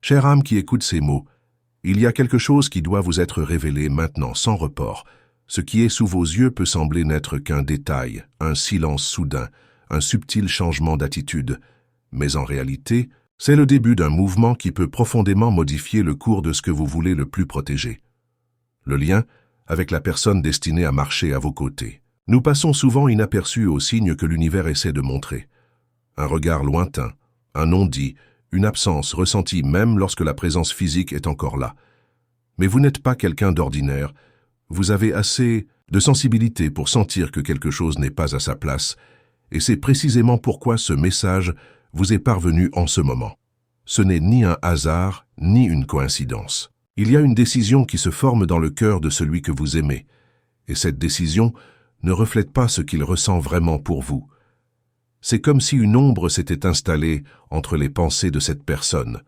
Chère âme qui écoute ces mots, il y a quelque chose qui doit vous être révélé maintenant sans report. Ce qui est sous vos yeux peut sembler n'être qu'un détail, un silence soudain, un subtil changement d'attitude. Mais en réalité, c'est le début d'un mouvement qui peut profondément modifier le cours de ce que vous voulez le plus protéger. Le lien avec la personne destinée à marcher à vos côtés. Nous passons souvent inaperçus aux signes que l'univers essaie de montrer. Un regard lointain, un non-dit, une absence ressentie même lorsque la présence physique est encore là. Mais vous n'êtes pas quelqu'un d'ordinaire. Vous avez assez de sensibilité pour sentir que quelque chose n'est pas à sa place, et c'est précisément pourquoi ce message vous est parvenu en ce moment. Ce n'est ni un hasard, ni une coïncidence. Il y a une décision qui se forme dans le cœur de celui que vous aimez, et cette décision ne reflète pas ce qu'il ressent vraiment pour vous. C'est comme si une ombre s'était installée entre les pensées de cette personne.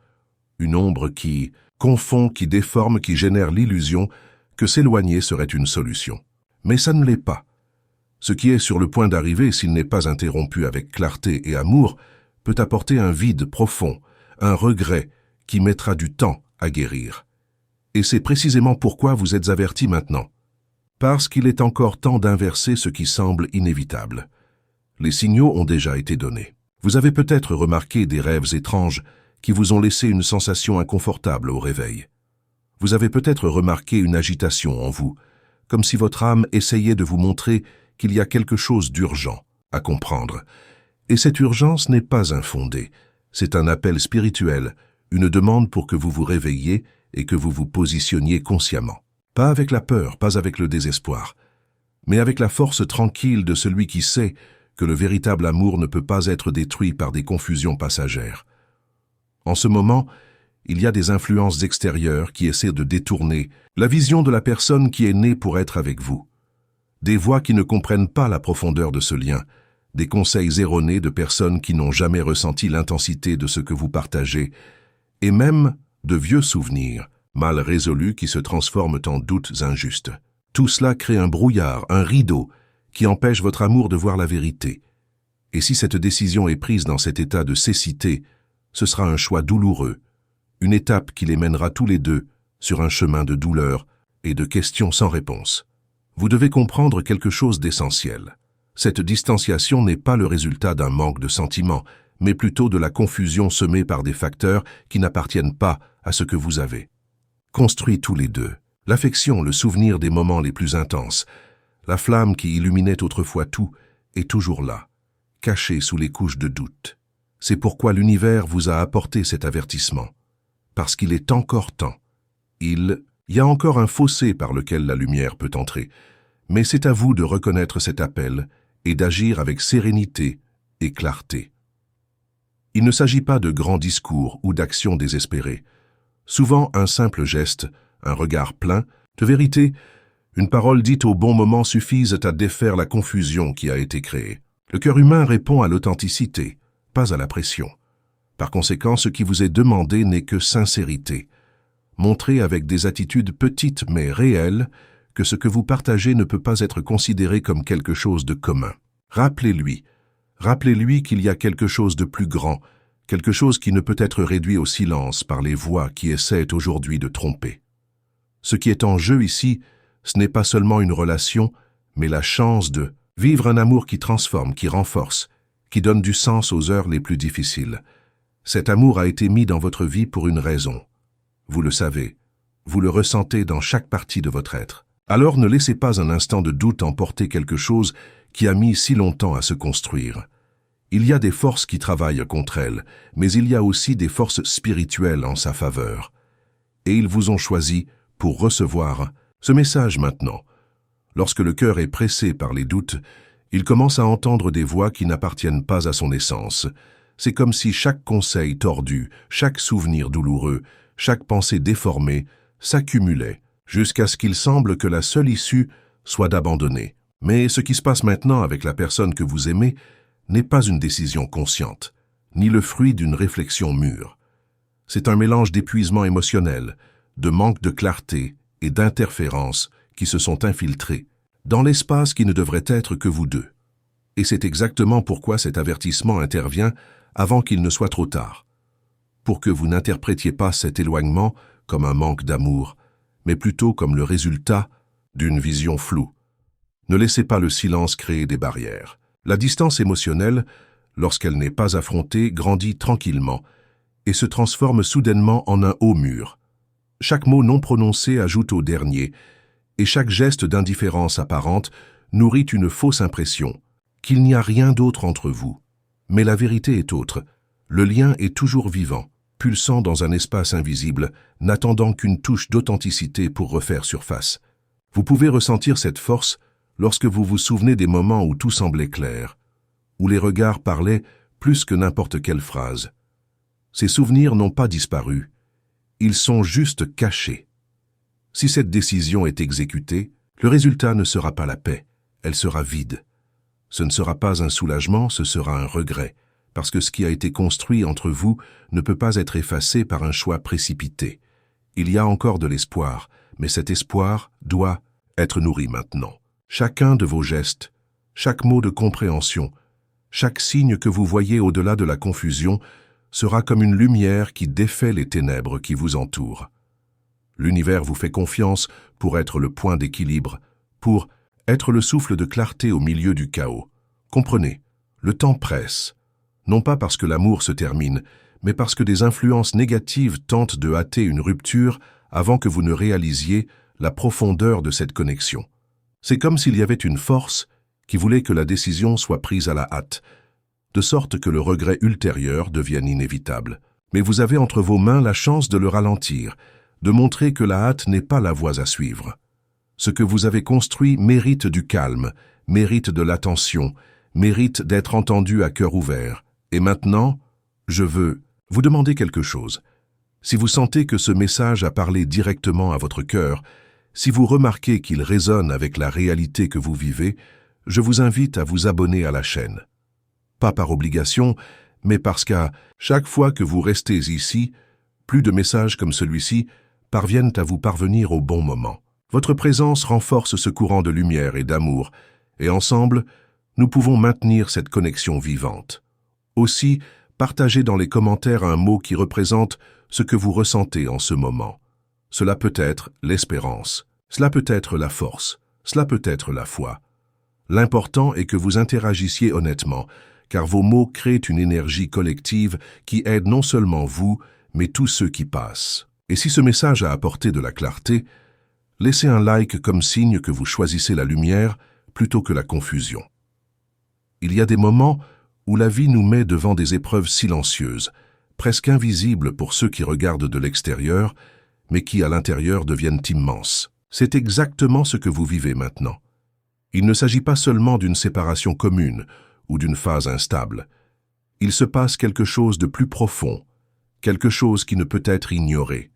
Une ombre qui confond, qui déforme, qui génère l'illusion que s'éloigner serait une solution. Mais ça ne l'est pas. Ce qui est sur le point d'arriver, s'il n'est pas interrompu avec clarté et amour, peut apporter un vide profond, un regret qui mettra du temps à guérir. Et c'est précisément pourquoi vous êtes averti maintenant. Parce qu'il est encore temps d'inverser ce qui semble inévitable. Les signaux ont déjà été donnés. Vous avez peut-être remarqué des rêves étranges qui vous ont laissé une sensation inconfortable au réveil. Vous avez peut-être remarqué une agitation en vous, comme si votre âme essayait de vous montrer qu'il y a quelque chose d'urgent à comprendre. Et cette urgence n'est pas infondée, c'est un appel spirituel, une demande pour que vous vous réveilliez et que vous vous positionniez consciemment. Pas avec la peur, pas avec le désespoir, mais avec la force tranquille de celui qui sait que le véritable amour ne peut pas être détruit par des confusions passagères. En ce moment, il y a des influences extérieures qui essaient de détourner la vision de la personne qui est née pour être avec vous. Des voix qui ne comprennent pas la profondeur de ce lien, des conseils erronés de personnes qui n'ont jamais ressenti l'intensité de ce que vous partagez, et même de vieux souvenirs, mal résolus qui se transforment en doutes injustes. Tout cela crée un brouillard, un rideau, qui empêche votre amour de voir la vérité. Et si cette décision est prise dans cet état de cécité, ce sera un choix douloureux, une étape qui les mènera tous les deux sur un chemin de douleur et de questions sans réponse. Vous devez comprendre quelque chose d'essentiel. Cette distanciation n'est pas le résultat d'un manque de sentiments, mais plutôt de la confusion semée par des facteurs qui n'appartiennent pas à ce que vous avez. Construits tous les deux, l'affection, le souvenir des moments les plus intenses, la flamme qui illuminait autrefois tout est toujours là, cachée sous les couches de doute. C'est pourquoi l'univers vous a apporté cet avertissement. Parce qu'il est encore temps. Il y a encore un fossé par lequel la lumière peut entrer, mais c'est à vous de reconnaître cet appel et d'agir avec sérénité et clarté. Il ne s'agit pas de grands discours ou d'actions désespérées. Souvent, un simple geste, un regard plein de vérité, une parole dite au bon moment suffisent à défaire la confusion qui a été créée. Le cœur humain répond à l'authenticité, pas à la pression. Par conséquent, ce qui vous est demandé n'est que sincérité. Montrez avec des attitudes petites mais réelles que ce que vous partagez ne peut pas être considéré comme quelque chose de commun. Rappelez-lui qu'il y a quelque chose de plus grand, quelque chose qui ne peut être réduit au silence par les voix qui essaient aujourd'hui de tromper. Ce qui est en jeu ici, ce n'est pas seulement une relation, mais la chance de vivre un amour qui transforme, qui renforce, qui donne du sens aux heures les plus difficiles. Cet amour a été mis dans votre vie pour une raison. Vous le savez, vous le ressentez dans chaque partie de votre être. Alors ne laissez pas un instant de doute emporter quelque chose qui a mis si longtemps à se construire. Il y a des forces qui travaillent contre elle, mais il y a aussi des forces spirituelles en sa faveur. Et ils vous ont choisi pour recevoir ce message maintenant. Lorsque le cœur est pressé par les doutes, il commence à entendre des voix qui n'appartiennent pas à son essence. C'est comme si chaque conseil tordu, chaque souvenir douloureux, chaque pensée déformée s'accumulait jusqu'à ce qu'il semble que la seule issue soit d'abandonner. Mais ce qui se passe maintenant avec la personne que vous aimez n'est pas une décision consciente, ni le fruit d'une réflexion mûre. C'est un mélange d'épuisement émotionnel, de manque de clarté et d'interférences qui se sont infiltrés dans l'espace qui ne devrait être que vous deux. Et c'est exactement pourquoi cet avertissement intervient avant qu'il ne soit trop tard. pour que vous n'interprétiez pas cet éloignement comme un manque d'amour, mais plutôt comme le résultat d'une vision floue. Ne laissez pas le silence créer des barrières. La distance émotionnelle, lorsqu'elle n'est pas affrontée, grandit tranquillement et se transforme soudainement en un haut mur. Chaque mot non prononcé ajoute au dernier, et chaque geste d'indifférence apparente nourrit une fausse impression qu'il n'y a rien d'autre entre vous. Mais la vérité est autre. Le lien est toujours vivant, pulsant dans un espace invisible, n'attendant qu'une touche d'authenticité pour refaire surface. Vous pouvez ressentir cette force lorsque vous vous souvenez des moments où tout semblait clair, où les regards parlaient plus que n'importe quelle phrase. Ces souvenirs n'ont pas disparu, ils sont juste cachés. Si cette décision est exécutée, le résultat ne sera pas la paix, elle sera vide. Ce ne sera pas un soulagement, ce sera un regret, parce que ce qui a été construit entre vous ne peut pas être effacé par un choix précipité. Il y a encore de l'espoir, mais cet espoir doit être nourri maintenant. Chacun de vos gestes, chaque mot de compréhension, chaque signe que vous voyez au-delà de la confusion sera comme une lumière qui défait les ténèbres qui vous entourent. L'univers vous fait confiance pour être le point d'équilibre, pour être le souffle de clarté au milieu du chaos. Comprenez, le temps presse, non pas parce que l'amour se termine, mais parce que des influences négatives tentent de hâter une rupture avant que vous ne réalisiez la profondeur de cette connexion. C'est comme s'il y avait une force qui voulait que la décision soit prise à la hâte, de sorte que le regret ultérieur devienne inévitable. Mais vous avez entre vos mains la chance de le ralentir, de montrer que la hâte n'est pas la voie à suivre. Ce que vous avez construit mérite du calme, mérite de l'attention, mérite d'être entendu à cœur ouvert. Et maintenant, je veux vous demander quelque chose. Si vous sentez que ce message a parlé directement à votre cœur, si vous remarquez qu'il résonne avec la réalité que vous vivez, je vous invite à vous abonner à la chaîne. Pas par obligation, mais parce qu'à chaque fois que vous restez ici, plus de messages comme celui-ci parviennent à vous parvenir au bon moment. Votre présence renforce ce courant de lumière et d'amour, et ensemble, nous pouvons maintenir cette connexion vivante. Aussi, partagez dans les commentaires un mot qui représente ce que vous ressentez en ce moment. Cela peut être l'espérance, cela peut être la force, cela peut être la foi. L'important est que vous interagissiez honnêtement, car vos mots créent une énergie collective qui aide non seulement vous, mais tous ceux qui passent. Et si ce message a apporté de la clarté, laissez un like comme signe que vous choisissez la lumière plutôt que la confusion. Il y a des moments où la vie nous met devant des épreuves silencieuses, presque invisibles pour ceux qui regardent de l'extérieur, mais qui à l'intérieur deviennent immenses. C'est exactement ce que vous vivez maintenant. Il ne s'agit pas seulement d'une séparation commune ou d'une phase instable. Il se passe quelque chose de plus profond, quelque chose qui ne peut être ignoré.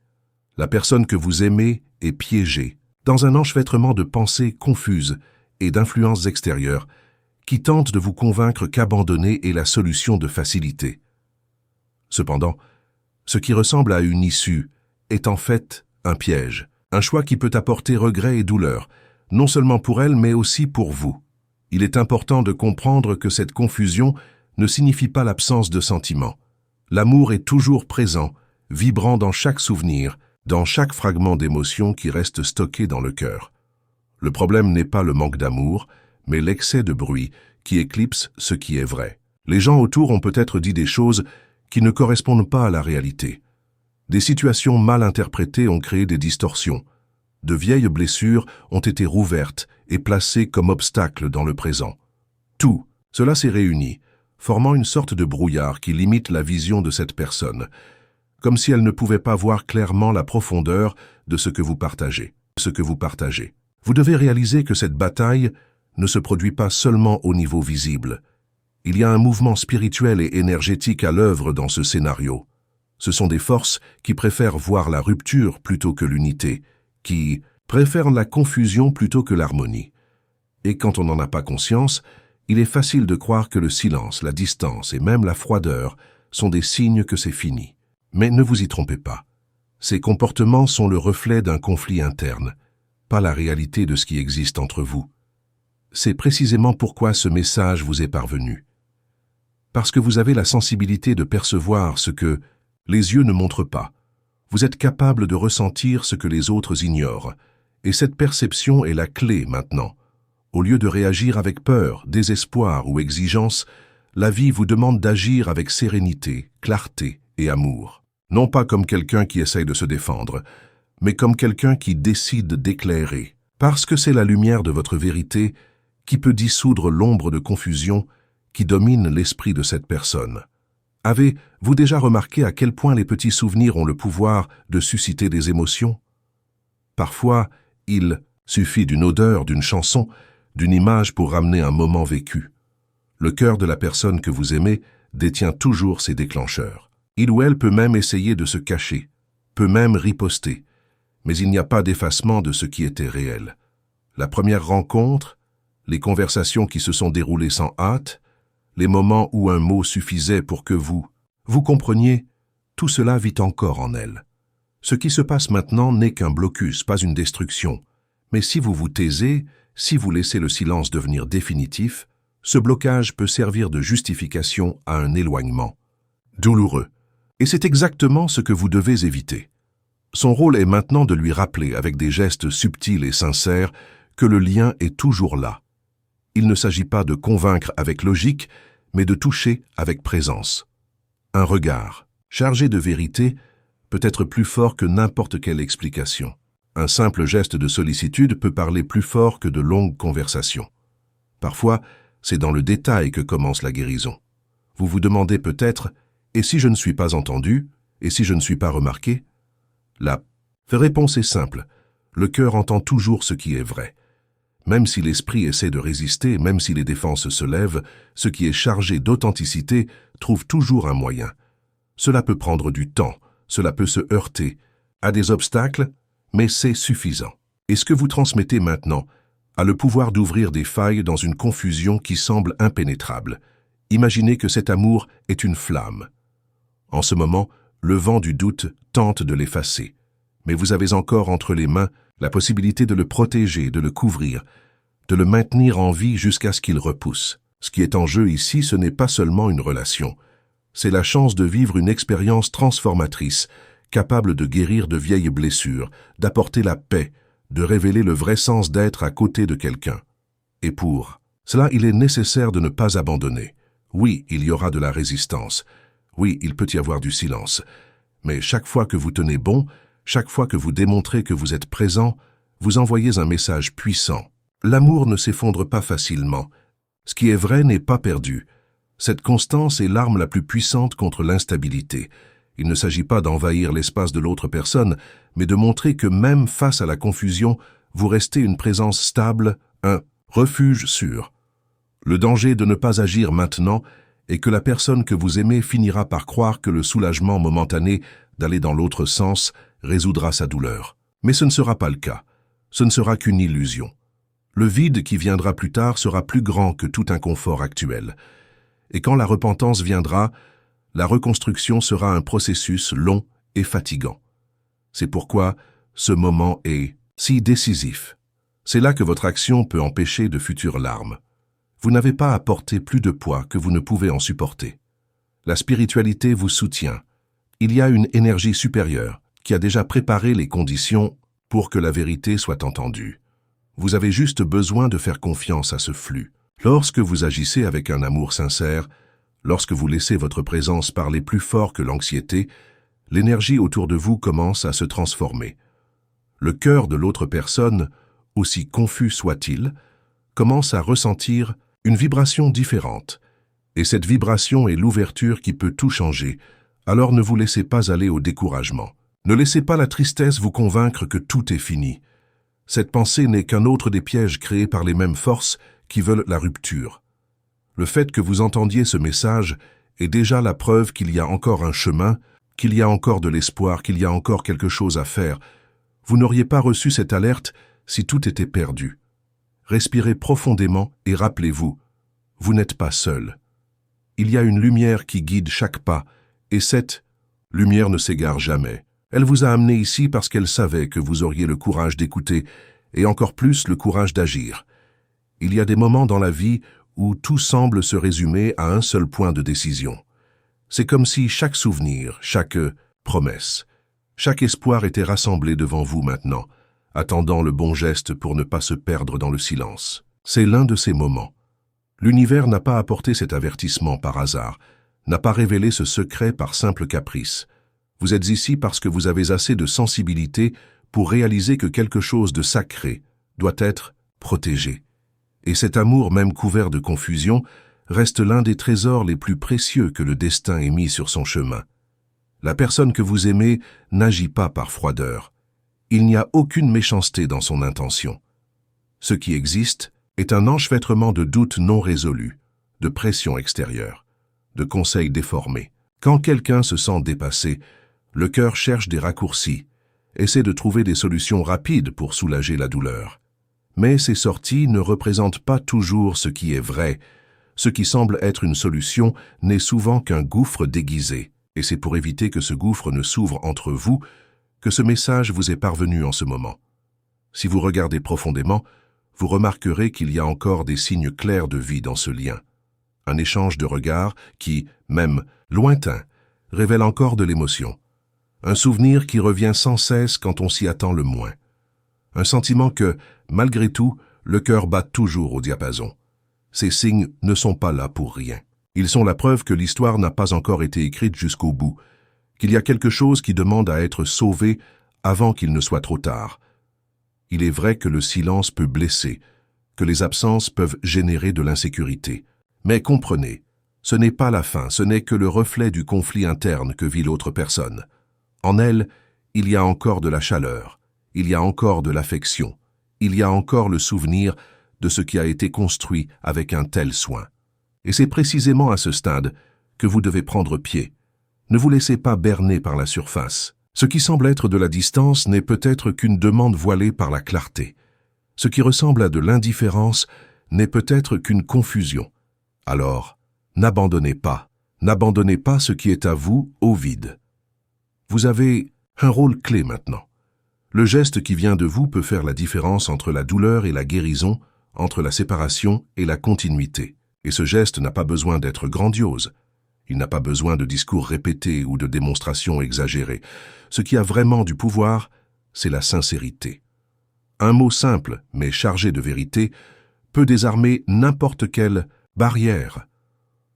La personne que vous aimez est piégée dans un enchevêtrement de pensées confuses et d'influences extérieures qui tentent de vous convaincre qu'abandonner est la solution de facilité. Cependant, ce qui ressemble à une issue est en fait un piège, un choix qui peut apporter regret et douleur, non seulement pour elle, mais aussi pour vous. Il est important de comprendre que cette confusion ne signifie pas l'absence de sentiments. L'amour est toujours présent, vibrant dans chaque souvenir, dans chaque fragment d'émotion qui reste stocké dans le cœur. Le problème n'est pas le manque d'amour, mais l'excès de bruit qui éclipse ce qui est vrai. Les gens autour ont peut-être dit des choses qui ne correspondent pas à la réalité. Des situations mal interprétées ont créé des distorsions. De vieilles blessures ont été rouvertes et placées comme obstacles dans le présent. Tout cela s'est réuni, formant une sorte de brouillard qui limite la vision de cette personne, comme si elle ne pouvait pas voir clairement la profondeur de ce que vous partagez. Vous devez réaliser que cette bataille ne se produit pas seulement au niveau visible. Il y a un mouvement spirituel et énergétique à l'œuvre dans ce scénario. Ce sont des forces qui préfèrent voir la rupture plutôt que l'unité, qui préfèrent la confusion plutôt que l'harmonie. Et quand on n'en a pas conscience, il est facile de croire que le silence, la distance et même la froideur sont des signes que c'est fini. Mais ne vous y trompez pas. Ces comportements sont le reflet d'un conflit interne, pas la réalité de ce qui existe entre vous. C'est précisément pourquoi ce message vous est parvenu. Parce que vous avez la sensibilité de percevoir ce que Les yeux ne montrent pas. Vous êtes capable de ressentir ce que les autres ignorent. Et cette perception est la clé maintenant. Au lieu de réagir avec peur, désespoir ou exigence, la vie vous demande d'agir avec sérénité, clarté et amour. Non pas comme quelqu'un qui essaye de se défendre, mais comme quelqu'un qui décide d'éclairer. Parce que c'est la lumière de votre vérité qui peut dissoudre l'ombre de confusion qui domine l'esprit de cette personne. Avez-vous déjà remarqué à quel point les petits souvenirs ont le pouvoir de susciter des émotions? Parfois, il suffit d'une odeur, d'une chanson, d'une image pour ramener un moment vécu. Le cœur de la personne que vous aimez détient toujours ces déclencheurs. Il ou elle peut même essayer de se cacher, peut même riposter, mais il n'y a pas d'effacement de ce qui était réel. La première rencontre, les conversations qui se sont déroulées sans hâte, les moments où un mot suffisait pour que vous compreniez, tout cela vit encore en elle. Ce qui se passe maintenant n'est qu'un blocus, pas une destruction. Mais si vous vous taisez, si vous laissez le silence devenir définitif, ce blocage peut servir de justification à un éloignement douloureux. Et c'est exactement ce que vous devez éviter. Son rôle est maintenant de lui rappeler, avec des gestes subtils et sincères, que le lien est toujours là. Il ne s'agit pas de convaincre avec logique, mais de toucher avec présence. Un regard, chargé de vérité, peut être plus fort que n'importe quelle explication. Un simple geste de sollicitude peut parler plus fort que de longues conversations. Parfois, c'est dans le détail que commence la guérison. Vous vous demandez peut-être « Et si je ne suis pas entendu? Et si je ne suis pas remarqué ?» La réponse est simple. Le cœur entend toujours ce qui est vrai. Même si l'esprit essaie de résister, même si les défenses se lèvent, ce qui est chargé d'authenticité trouve toujours un moyen. Cela peut prendre du temps, cela peut se heurter à des obstacles, mais c'est suffisant. Et ce que vous transmettez maintenant a le pouvoir d'ouvrir des failles dans une confusion qui semble impénétrable. Imaginez que cet amour est une flamme. En ce moment, le vent du doute tente de l'effacer, mais vous avez encore entre les mains la possibilité de le protéger, de le couvrir, de le maintenir en vie jusqu'à ce qu'il repousse. Ce qui est en jeu ici, ce n'est pas seulement une relation. C'est la chance de vivre une expérience transformatrice, capable de guérir de vieilles blessures, d'apporter la paix, de révéler le vrai sens d'être à côté de quelqu'un. Et pour cela, il est nécessaire de ne pas abandonner. Oui, il y aura de la résistance. Oui, il peut y avoir du silence. Mais chaque fois que vous tenez bon, chaque fois que vous démontrez que vous êtes présent, vous envoyez un message puissant. L'amour ne s'effondre pas facilement. Ce qui est vrai n'est pas perdu. Cette constance est l'arme la plus puissante contre l'instabilité. Il ne s'agit pas d'envahir l'espace de l'autre personne, mais de montrer que même face à la confusion, vous restez une présence stable, un refuge sûr. Le danger de ne pas agir maintenant est que la personne que vous aimez finira par croire que le soulagement momentané d'aller dans l'autre sens résoudra sa douleur. Mais ce ne sera pas le cas. Ce ne sera qu'une illusion. Le vide qui viendra plus tard sera plus grand que tout inconfort actuel. Et quand la repentance viendra, la reconstruction sera un processus long et fatigant. C'est pourquoi ce moment est si décisif. C'est là que votre action peut empêcher de futures larmes. Vous n'avez pas à porter plus de poids que vous ne pouvez en supporter. La spiritualité vous soutient. Il y a une énergie supérieure qui a déjà préparé les conditions pour que la vérité soit entendue. Vous avez juste besoin de faire confiance à ce flux. Lorsque vous agissez avec un amour sincère, lorsque vous laissez votre présence parler plus fort que l'anxiété, l'énergie autour de vous commence à se transformer. Le cœur de l'autre personne, aussi confus soit-il, commence à ressentir une vibration différente. Et cette vibration est l'ouverture qui peut tout changer. Alors ne vous laissez pas aller au découragement. Ne laissez pas la tristesse vous convaincre que tout est fini. Cette pensée n'est qu'un autre des pièges créés par les mêmes forces qui veulent la rupture. Le fait que vous entendiez ce message est déjà la preuve qu'il y a encore un chemin, qu'il y a encore de l'espoir, qu'il y a encore quelque chose à faire. Vous n'auriez pas reçu cette alerte si tout était perdu. Respirez profondément et rappelez-vous, vous n'êtes pas seul. Il y a une lumière qui guide chaque pas, et cette lumière ne s'égare jamais. Elle vous a amené ici parce qu'elle savait que vous auriez le courage d'écouter, et encore plus le courage d'agir. Il y a des moments dans la vie où tout semble se résumer à un seul point de décision. C'est comme si chaque souvenir, chaque promesse, chaque espoir était rassemblé devant vous maintenant, attendant le bon geste pour ne pas se perdre dans le silence. C'est l'un de ces moments. L'univers n'a pas apporté cet avertissement par hasard, n'a pas révélé ce secret par simple caprice. Vous êtes ici parce que vous avez assez de sensibilité pour réaliser que quelque chose de sacré doit être protégé. Et cet amour, même couvert de confusion, reste l'un des trésors les plus précieux que le destin ait mis sur son chemin. La personne que vous aimez n'agit pas par froideur. Il n'y a aucune méchanceté dans son intention. Ce qui existe est un enchevêtrement de doutes non résolus, de pressions extérieures, de conseils déformés. Quand quelqu'un se sent dépassé, le cœur cherche des raccourcis, essaie de trouver des solutions rapides pour soulager la douleur. Mais ces sorties ne représentent pas toujours ce qui est vrai. Ce qui semble être une solution n'est souvent qu'un gouffre déguisé, et c'est pour éviter que ce gouffre ne s'ouvre entre vous que ce message vous est parvenu en ce moment. Si vous regardez profondément, vous remarquerez qu'il y a encore des signes clairs de vie dans ce lien. Un échange de regards qui, même lointain, révèle encore de l'émotion. Un souvenir qui revient sans cesse quand on s'y attend le moins. Un sentiment que, malgré tout, le cœur bat toujours au diapason. Ces signes ne sont pas là pour rien. Ils sont la preuve que l'histoire n'a pas encore été écrite jusqu'au bout, qu'il y a quelque chose qui demande à être sauvé avant qu'il ne soit trop tard. Il est vrai que le silence peut blesser, que les absences peuvent générer de l'insécurité. Mais comprenez, ce n'est pas la fin, ce n'est que le reflet du conflit interne que vit l'autre personne. En elle, il y a encore de la chaleur, il y a encore de l'affection, il y a encore le souvenir de ce qui a été construit avec un tel soin. Et c'est précisément à ce stade que vous devez prendre pied. Ne vous laissez pas berner par la surface. Ce qui semble être de la distance n'est peut-être qu'une demande voilée par la clarté. Ce qui ressemble à de l'indifférence n'est peut-être qu'une confusion. Alors, n'abandonnez pas ce qui est à vous au vide. Vous avez un rôle clé maintenant. Le geste qui vient de vous peut faire la différence entre la douleur et la guérison, entre la séparation et la continuité. Et ce geste n'a pas besoin d'être grandiose. Il n'a pas besoin de discours répétés ou de démonstrations exagérées. Ce qui a vraiment du pouvoir, c'est la sincérité. Un mot simple, mais chargé de vérité, peut désarmer n'importe quelle barrière.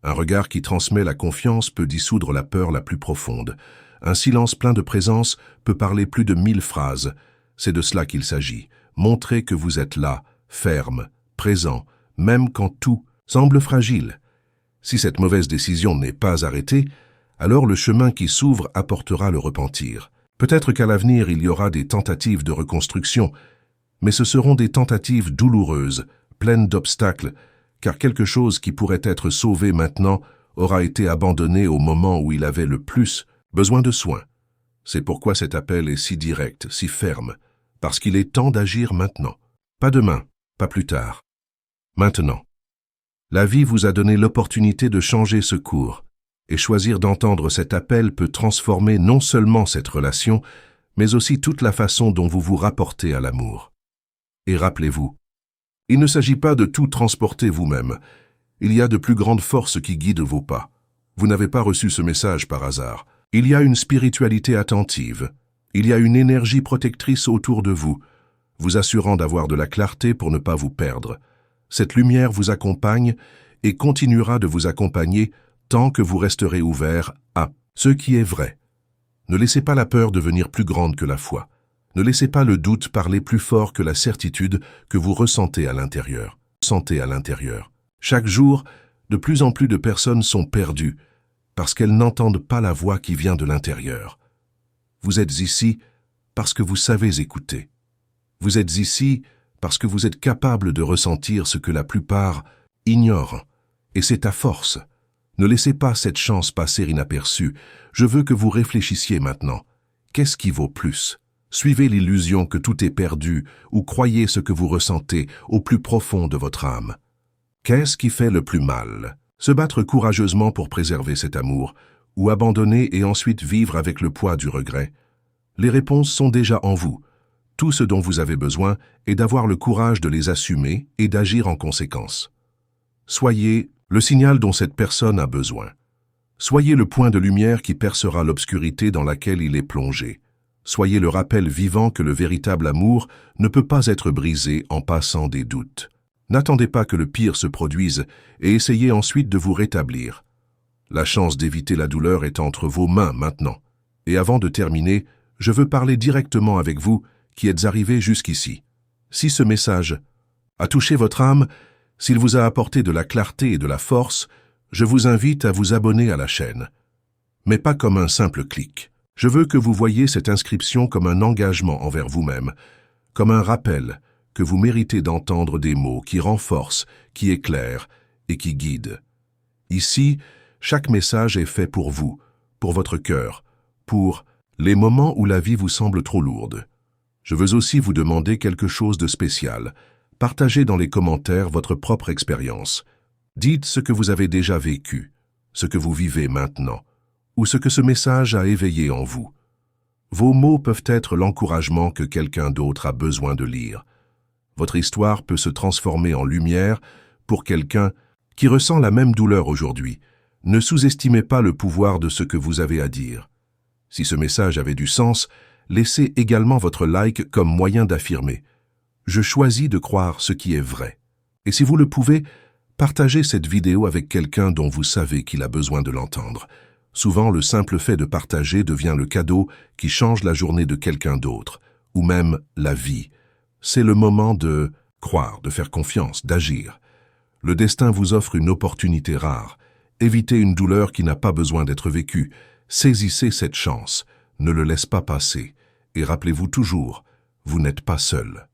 Un regard qui transmet la confiance peut dissoudre la peur la plus profonde. Un silence plein de présence peut parler plus de 1000 phrases. C'est de cela qu'il s'agit. Montrer que vous êtes là, ferme, présent, même quand tout semble fragile. Si cette mauvaise décision n'est pas arrêtée, alors le chemin qui s'ouvre apportera le repentir. Peut-être qu'à l'avenir, il y aura des tentatives de reconstruction, mais ce seront des tentatives douloureuses, pleines d'obstacles, car quelque chose qui pourrait être sauvé maintenant aura été abandonné au moment où il avait le plus besoin de soins. C'est pourquoi cet appel est si direct, si ferme, parce qu'il est temps d'agir maintenant. Pas demain, pas plus tard. Maintenant. La vie vous a donné l'opportunité de changer ce cours, et choisir d'entendre cet appel peut transformer non seulement cette relation, mais aussi toute la façon dont vous vous rapportez à l'amour. Et rappelez-vous, il ne s'agit pas de tout transporter vous-même. Il y a de plus grandes forces qui guident vos pas. Vous n'avez pas reçu ce message par hasard. Il y a une spiritualité attentive. Il y a une énergie protectrice autour de vous, vous assurant d'avoir de la clarté pour ne pas vous perdre. Cette lumière vous accompagne et continuera de vous accompagner tant que vous resterez ouvert à ce qui est vrai. Ne laissez pas la peur devenir plus grande que la foi. Ne laissez pas le doute parler plus fort que la certitude que vous ressentez à l'intérieur. Chaque jour, de plus en plus de personnes sont perdues parce qu'elles n'entendent pas la voix qui vient de l'intérieur. Vous êtes ici parce que vous savez écouter. Vous êtes ici parce que vous êtes capable de ressentir ce que la plupart ignorent. Et c'est à force. Ne laissez pas cette chance passer inaperçue. Je veux que vous réfléchissiez maintenant. Qu'est-ce qui vaut plus ? Suivez l'illusion que tout est perdu ou croyez ce que vous ressentez au plus profond de votre âme. Qu'est-ce qui fait le plus mal ? Se battre courageusement pour préserver cet amour ou abandonner et ensuite vivre avec le poids du regret ? Les réponses sont déjà en vous. Tout ce dont vous avez besoin est d'avoir le courage de les assumer et d'agir en conséquence. Soyez le signal dont cette personne a besoin. Soyez le point de lumière qui percera l'obscurité dans laquelle il est plongé. Soyez le rappel vivant que le véritable amour ne peut pas être brisé en passant des doutes. N'attendez pas que le pire se produise et essayez ensuite de vous rétablir. La chance d'éviter la douleur est entre vos mains maintenant. Et avant de terminer, je veux parler directement avec vous qui êtes arrivés jusqu'ici. Si ce message a touché votre âme, s'il vous a apporté de la clarté et de la force, je vous invite à vous abonner à la chaîne. Mais pas comme un simple clic. Je veux que vous voyiez cette inscription comme un engagement envers vous-même, comme un rappel que vous méritez d'entendre des mots qui renforcent, qui éclairent et qui guident. Ici, chaque message est fait pour vous, pour votre cœur, pour les moments où la vie vous semble trop lourde. Je veux aussi vous demander quelque chose de spécial. Partagez dans les commentaires votre propre expérience. Dites ce que vous avez déjà vécu, ce que vous vivez maintenant, ou ce que ce message a éveillé en vous. Vos mots peuvent être l'encouragement que quelqu'un d'autre a besoin de lire. Votre histoire peut se transformer en lumière pour quelqu'un qui ressent la même douleur aujourd'hui. Ne sous-estimez pas le pouvoir de ce que vous avez à dire. Si ce message avait du sens, laissez également votre like comme moyen d'affirmer « Je choisis de croire ce qui est vrai ». Et si vous le pouvez, partagez cette vidéo avec quelqu'un dont vous savez qu'il a besoin de l'entendre. Souvent, le simple fait de partager devient le cadeau qui change la journée de quelqu'un d'autre, ou même la vie. C'est le moment de croire, de faire confiance, d'agir. Le destin vous offre une opportunité rare. Évitez une douleur qui n'a pas besoin d'être vécue. Saisissez cette chance, ne le laissez pas passer. Et rappelez-vous toujours, vous n'êtes pas seul.